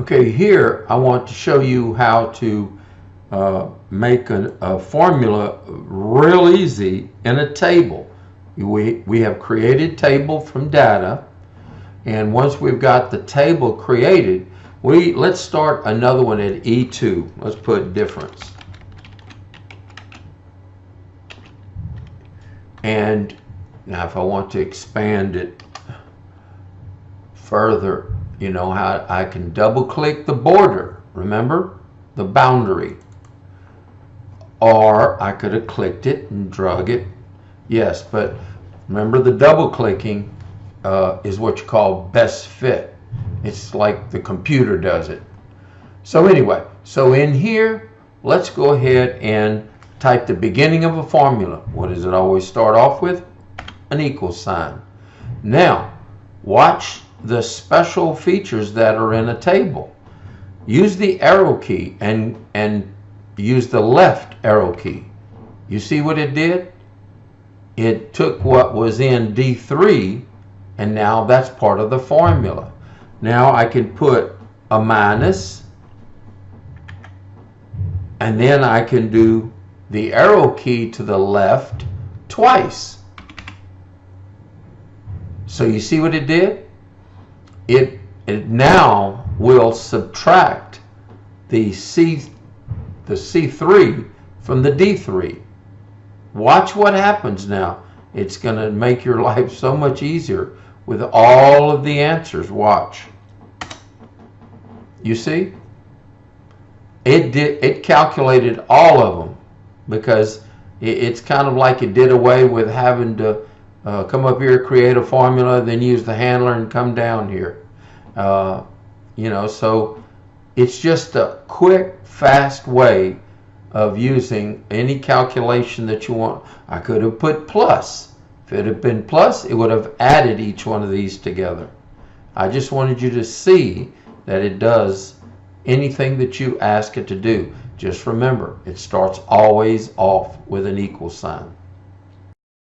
Okay, here I want to show you how to make a formula real easy in a table. We have created table from data, and once we've got the table created, let's start another one at E2. Let's put difference. And now if I want to expand it further, you know how I can double click the border, remember, the boundary, or I could have clicked it and drug it. Yes, but remember, the double clicking is what you call best fit. It's like the computer does it. So anyway, so in here, let's go ahead and type the beginning of a formula. What does it always start off with? An equal sign. Now watch the special features that are in a table. Use the arrow key and use the left arrow key. You see what it did? It took what was in D3 and now that's part of the formula. Now I can put a minus, and then I can do the arrow key to the left twice. So you see what it did? It now will subtract the C3 from the D3. Watch what happens now. It's going to make your life so much easier with all of the answers. Watch. You see? It calculated all of them, because it's kind of like it did away with having to come up here, create a formula, then use the handler and come down here. You know, so it's just a quick, fast way of using any calculation that you want. I could have put plus. If it had been plus, it would have added each one of these together. I just wanted you to see that it does anything that you ask it to do. Just remember, it starts always off with an equal sign.